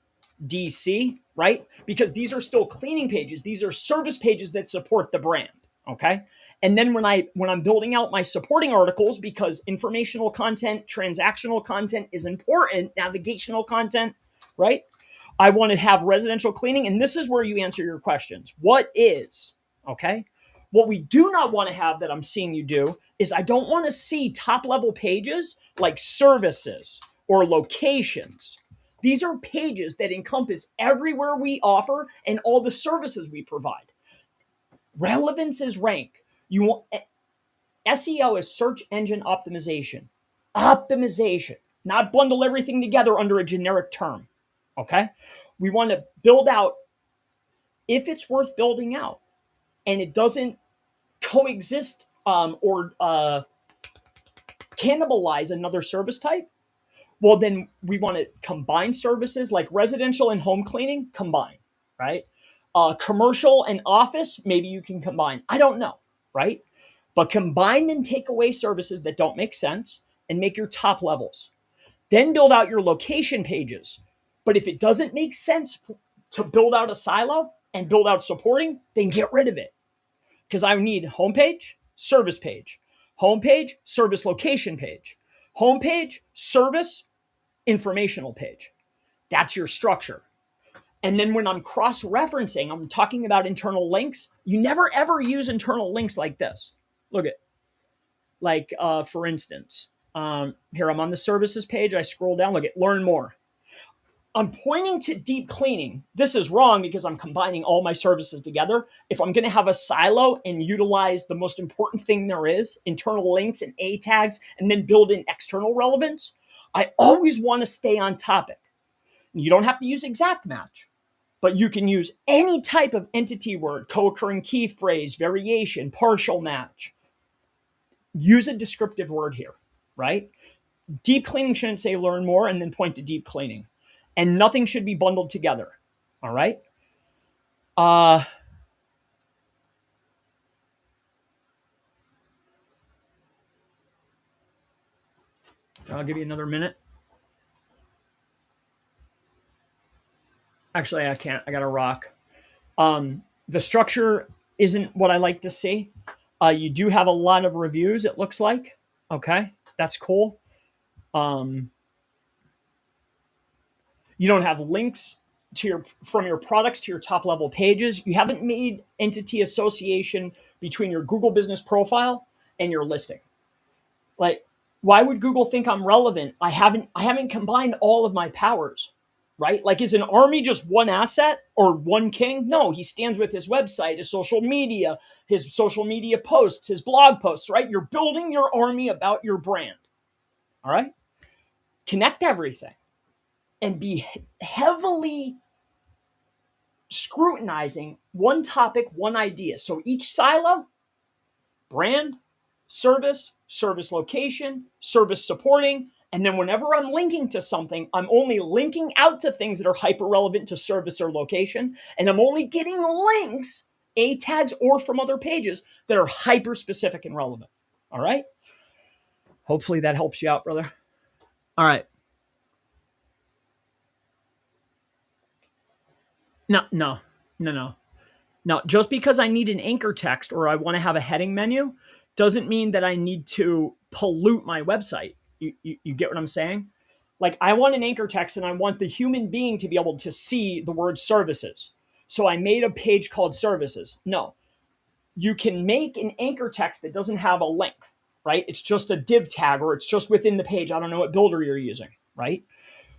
DC, right? Because these are still cleaning pages. These are service pages that support the brand. Okay. And then when I'm building out my supporting articles, because informational content, transactional content is important, navigational content, right? I want to have residential cleaning. And this is where you answer your questions. What is, okay? What we do not want to have that I'm seeing you do is I don't want to see top level pages like services or locations. These are pages that encompass everywhere we offer and all the services we provide. Relevance is rank. You want SEO is search engine optimization. Optimization, not bundle everything together under a generic term. Okay? We want to build out if it's worth building out and it doesn't coexist or cannibalize another service type. Well, then we want to combine services like residential and home cleaning, combine, right? Commercial and office, maybe you can combine. I don't know, right? But combine and take away services that don't make sense and make your top levels. Then build out your location pages. But if it doesn't make sense to build out a silo and build out supporting, then get rid of it. Because I need homepage, service page, homepage, service location page, homepage, service, informational page. That's your structure. And then when I'm cross-referencing, I'm talking about internal links. You never ever use internal links like this. Look at, like, for instance, here I'm on the services page. I scroll down, look at learn more. I'm pointing to deep cleaning. This is wrong because I'm combining all my services together. If I'm going to have a silo and utilize the most important thing there is, internal links and A tags, and then build in external relevance, I always want to stay on topic. You don't have to use exact match, But you can use any type of entity word, co-occurring key phrase, variation, partial match. Use a descriptive word here, right? Deep cleaning shouldn't say learn more and then point to deep cleaning. And nothing should be bundled together. All right. I'll give you another minute. Actually, I can't. I got to rock. The structure isn't what I like to see. You do have a lot of reviews, it looks like. Okay. That's cool. You don't have links to from your products to your top level pages. You haven't made entity association between your Google business profile and your listing. Like, why would Google think I'm relevant? I haven't combined all of my powers, right? Like, is an army just one asset or one king? No, he stands with his website, his social media posts, his blog posts, right? You're building your army about your brand. All right. Connect everything and be heavily scrutinizing one topic, one idea. So each silo, brand, service, service location, service supporting, and then whenever I'm linking to something, I'm only linking out to things that are hyper relevant to service or location, and I'm only getting links, A tags, or from other pages that are hyper specific and relevant. All right? Hopefully that helps you out, brother. All right. No. Now, just because I need an anchor text or I want to have a heading menu doesn't mean that I need to pollute my website. You get what I'm saying? Like, I want an anchor text and I want the human being to be able to see the word services. So I made a page called services. No, you can make an anchor text that doesn't have a link, right? It's just a div tag or it's just within the page. I don't know what builder you're using, right?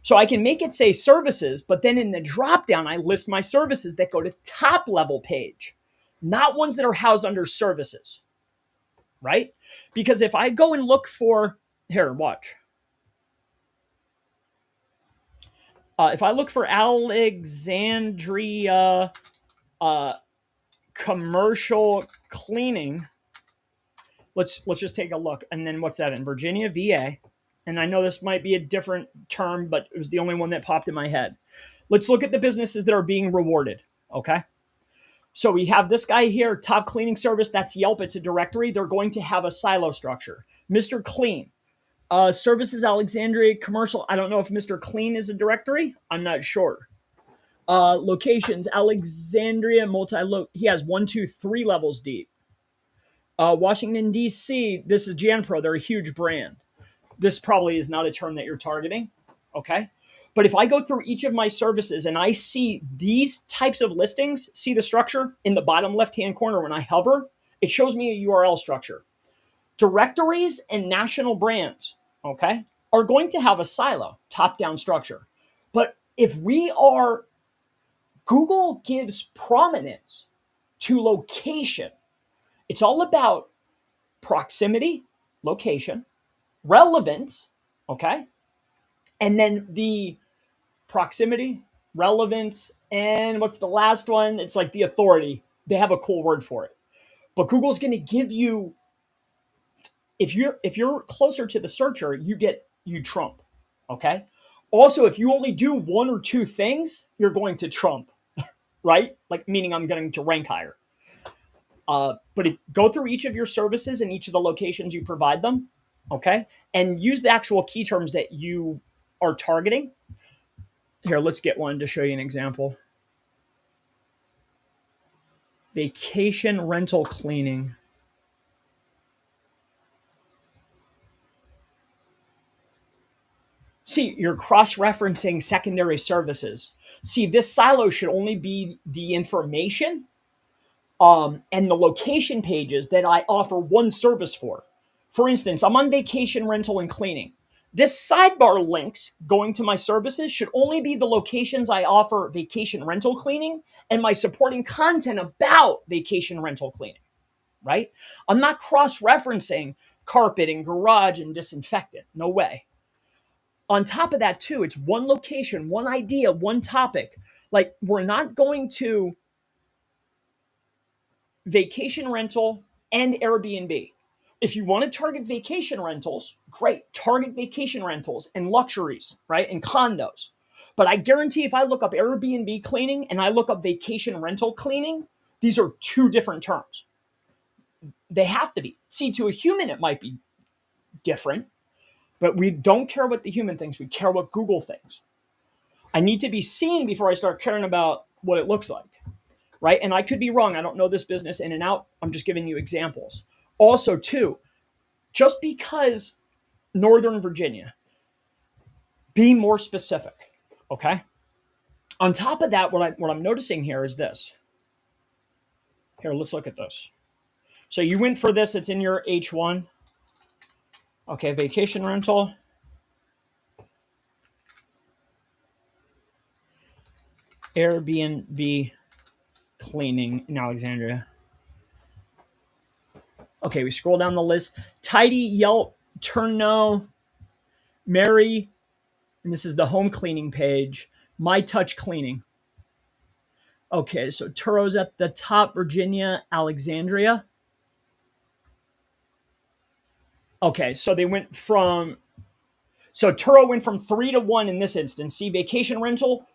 So I can make it say services, but then in the dropdown, I list my services that go to top level page, not ones that are housed under services, right? Because if I go and look for, here, watch. If I look for Alexandria commercial cleaning, let's just take a look. And then what's that in Virginia, VA? And I know this might be a different term, but it was the only one that popped in my head. Let's look at the businesses that are being rewarded. Okay. So we have this guy here, top cleaning service. That's Yelp. It's a directory. They're going to have a silo structure. Mr. Clean. Services Alexandria commercial. I don't know if Mr. Clean is a directory. I'm not sure. Locations Alexandria he has 1, 2, 3 levels deep. Washington, D.C. This is JanPro. They're a huge brand. This probably is not a term that you're targeting. Okay. But if I go through each of my services and I see these types of listings, see the structure in the bottom left-hand corner when I hover, it shows me a URL structure. Directories and national brands, okay, are going to have a silo, top-down structure. But if Google gives prominence to location. It's all about proximity, location, relevance, okay? And then the proximity, relevance, and what's the last one? It's like the authority. They have a cool word for it. But Google's going to give you, if you're closer to the searcher, you trump, okay? Also, if you only do 1 or 2 things, you're going to trump, right? Like, meaning I'm going to rank higher. But go through each of your services and each of the locations you provide them, okay? And use the actual key terms that you are targeting. Here, let's get one to show you an example. Vacation rental cleaning. See, you're cross-referencing secondary services. See, this silo should only be the information and the location pages that I offer one service for. For instance, I'm on vacation rental and cleaning. This sidebar links going to my services should only be the locations I offer vacation rental cleaning and my supporting content about vacation rental cleaning, right? I'm not cross-referencing carpet and garage and disinfectant. No way. On top of that, too, it's one location, one idea, one topic. Like, we're not going to vacation rental and Airbnb. If you want to target vacation rentals, great. Target vacation rentals and luxuries, right? And condos. But I guarantee if I look up Airbnb cleaning and I look up vacation rental cleaning, these are two different terms. They have to be. See, to a human, it might be different, but we don't care what the human thinks. We care what Google thinks. I need to be seen before I start caring about what it looks like, right? And I could be wrong. I don't know this business in and out. I'm just giving you examples. Also, too, just because Northern Virginia, be more specific, okay? On top of that, what I'm noticing here is this. Here, let's look at this. So you went for this. It's in your H1. Okay, vacation rental. Airbnb cleaning in Alexandria. Okay, we scroll down the list. Tidy, Yelp, Turno, Mary, and this is the home cleaning page. My Touch Cleaning. Okay, so Turo's at the top, Virginia, Alexandria. Okay, so they went from, so Turo went from 3 to 1 in this instance. See, vacation rental.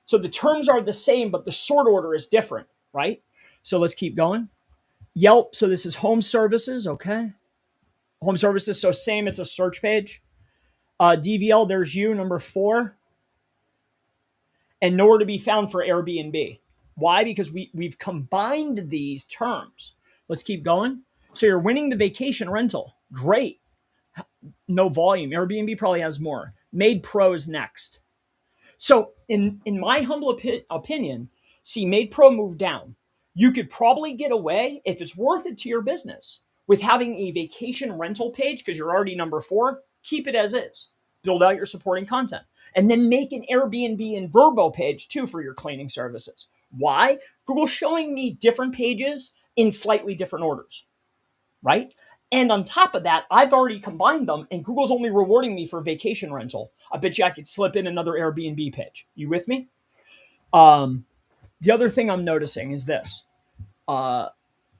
So the terms are the same, but the sort order is different, right? So let's keep going. Yelp, so this is home services, okay. Home services, so same, it's a search page. DVL, there's you, number 4. And nowhere to be found for Airbnb. Why? Because we've combined these terms. Let's keep going. So you're winning the vacation rental. Great. No volume. Airbnb probably has more. Made Pro is next. So in my humble opinion, see, Made Pro moved down. You could probably get away, if it's worth it to your business, with having a vacation rental page because you're already number 4. Keep it as is. Build out your supporting content. And then make an Airbnb and Verbo page too for your cleaning services. Why? Google's showing me different pages in slightly different orders, right? And on top of that, I've already combined them and Google's only rewarding me for vacation rental. I bet you I could slip in another Airbnb page. You with me? The other thing I'm noticing is this.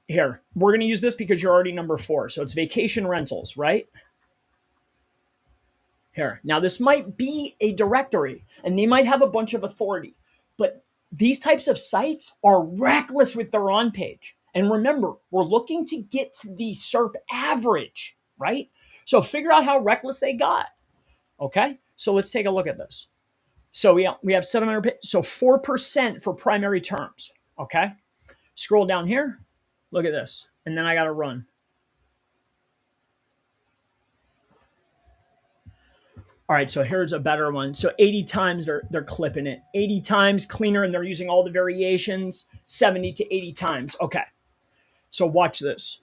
Here, we're going to use this because you're already number 4. So it's vacation rentals, right? Here. Now, this might be a directory and they might have a bunch of authority, but these types of sites are reckless with their on page. And remember, we're looking to get to the SERP average, right? So figure out how reckless they got. Okay. So let's take a look at this. So we have 700, so 4% for primary terms. Okay. Scroll down here. Look at this. And then I got to run. All right, so here's a better one. So 80 times they're clipping it. 80 times cleaner, and they're using all the variations, 70 to 80 times. Okay, so watch this.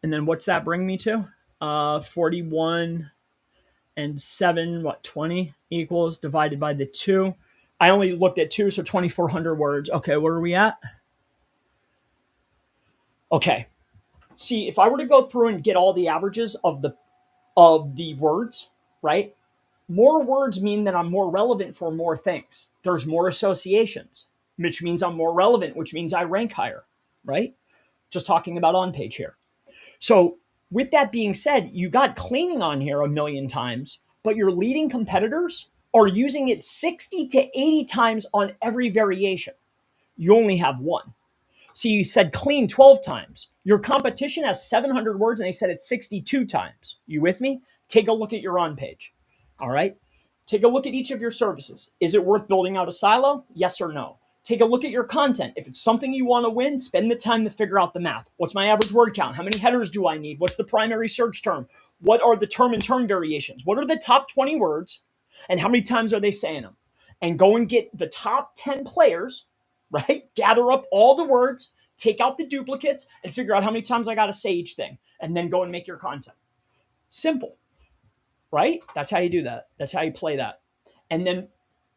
And then what's that bring me to? 41 and 7, 20 equals divided by the 2. I only looked at 2, so 2,400 words. Okay, where are we at? Okay, see, if I were to go through and get all the averages of the words, right? More words mean that I'm more relevant for more things. There's more associations, which means I'm more relevant, which means I rank higher, right? Just talking about on page here. So with that being said, you got cleaning on here 1,000,000 times, but your leading competitors are using it 60 to 80 times on every variation. You only have 1. See, you said clean 12 times. Your competition has 700 words and they said it 62 times. You with me? Take a look at your on page. All right. Take a look at each of your services. Is it worth building out a silo? Yes or no? Take a look at your content. If it's something you want to win, spend the time to figure out the math. What's my average word count? How many headers do I need? What's the primary search term? What are the term and term variations? What are the top 20 words? And how many times are they saying them? And go and get the top 10 players, right? Gather up all the words, take out the duplicates, and figure out how many times I got to say each thing. And then go and make your content. Simple. Right? That's how you do that. That's how you play that. And then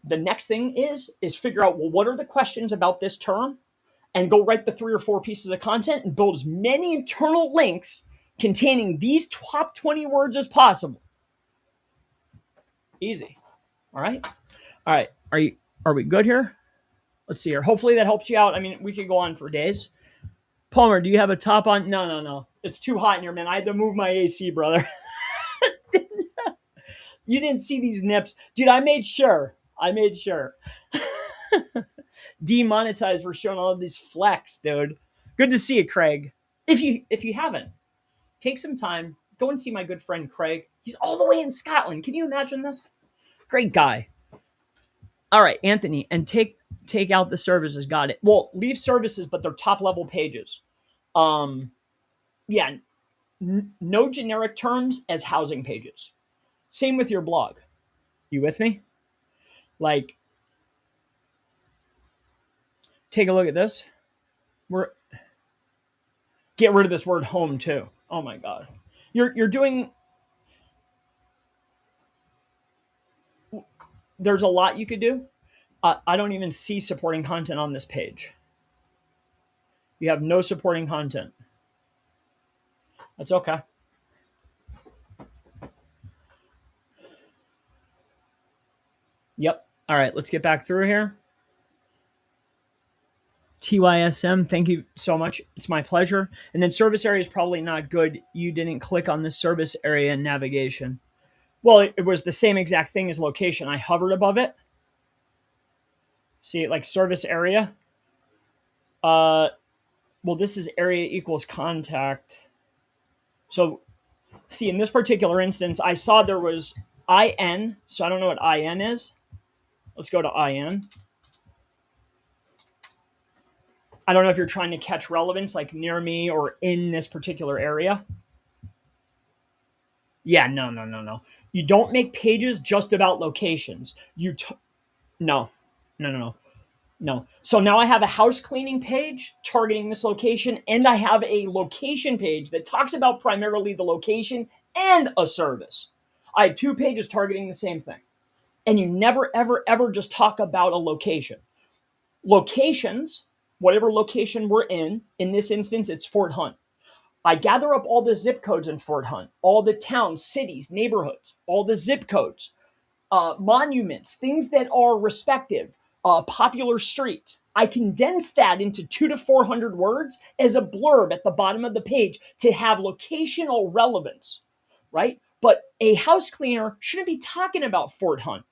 the next thing is figure out, well, what are the questions about this term? And go write the 3 or 4 pieces of content and build as many internal links containing these top 20 words as possible. Easy. All right. All right. Are we good here? Let's see here. Hopefully that helps you out. I mean, we could go on for days. Palmer, do you have a top on? No. It's too hot in here, man. I had to move my AC, brother. You didn't see these nips. Dude, I made sure. Demonetized for showing all of these flex, dude. Good to see you, Craig. If you haven't, take some time, go and see my good friend Craig. He's all the way in Scotland. Can you imagine this? Great guy. All right, Anthony, and take out the services. Got it. Well, leave services, but they're top level pages. Yeah, no generic terms as housing pages. Same with your blog. You with me? Like, take a look at this. We're get rid of this word home too. Oh my god, you're doing. There's a lot you could do. I don't even see supporting content on this page. You have no supporting content. That's okay. Yep. All right, let's get back through here. TYSM, thank you so much. It's my pleasure. And then service area is probably not good. You didn't click on the service area in navigation. Well, it was the same exact thing as location. I hovered above it. See, like service area. Well, this is area equals contact. So, see, in this particular instance, I saw there was IN. So I don't know what IN is. Let's go to IN. I don't know if you're trying to catch relevance, like near me or in this particular area. Yeah, no. You don't make pages just about locations. No. So now I have a house cleaning page targeting this location, and I have a location page that talks about primarily the location and a service. I have 2 pages targeting the same thing. And you never, ever just talk about a location. Locations, whatever location we're in this instance, it's Fort Hunt. I gather up all the zip codes in Fort Hunt, all the towns, cities, neighborhoods, all the zip codes, monuments, things that are respective, popular streets. I condense that into 200 to 400 words as a blurb at the bottom of the page to have locational relevance, right? But a house cleaner shouldn't be talking about Fort Hunt,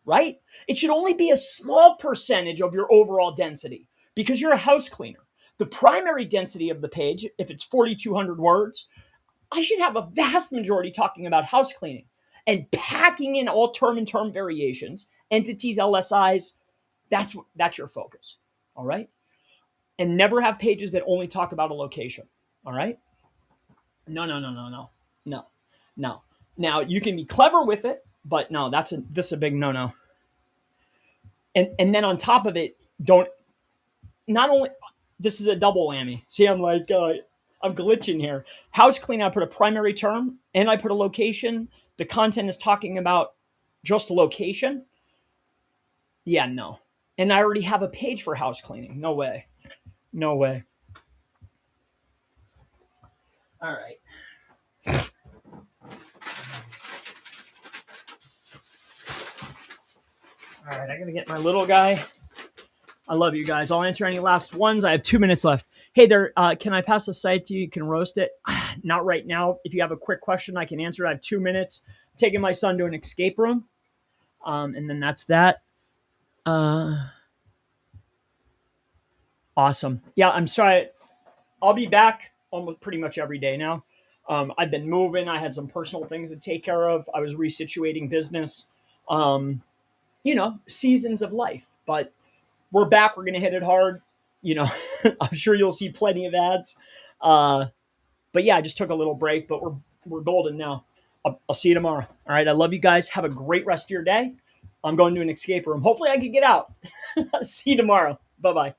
right? It should only be a small percentage of your overall density because you're a house cleaner. The primary density of the page, if it's 4,200 words, I should have a vast majority talking about house cleaning and packing in all term and term variations, entities, LSIs. That's your focus. All right. And never have pages that only talk about a location. All right. No. Now you can be clever with it, but no, this is a big no. And then on top of it, not only, this is a double whammy. See, I'm like, I'm glitching here. House clean, I put a primary term and I put a location. The content is talking about just location. Yeah, no. And I already have a page for house cleaning. No way. All right. All right, I gotta get my little guy. I love you guys. I'll answer any last ones. I have 2 minutes left. Hey there, can I pass a site to you? You can roast it. Not right now. If you have a quick question, I can answer it. I have 2 minutes. I'm taking my son to an escape room. And then that's that. Awesome. Yeah, I'm sorry. I'll be back almost pretty much every day now. I've been moving. I had some personal things to take care of. I was resituating business. Seasons of life. But we're back. We're going to hit it hard. I'm sure you'll see plenty of ads. But yeah, I just took a little break, but we're golden now. I'll see you tomorrow. All right. I love you guys. Have a great rest of your day. I'm going to an escape room. Hopefully I can get out. See you tomorrow. Bye-bye.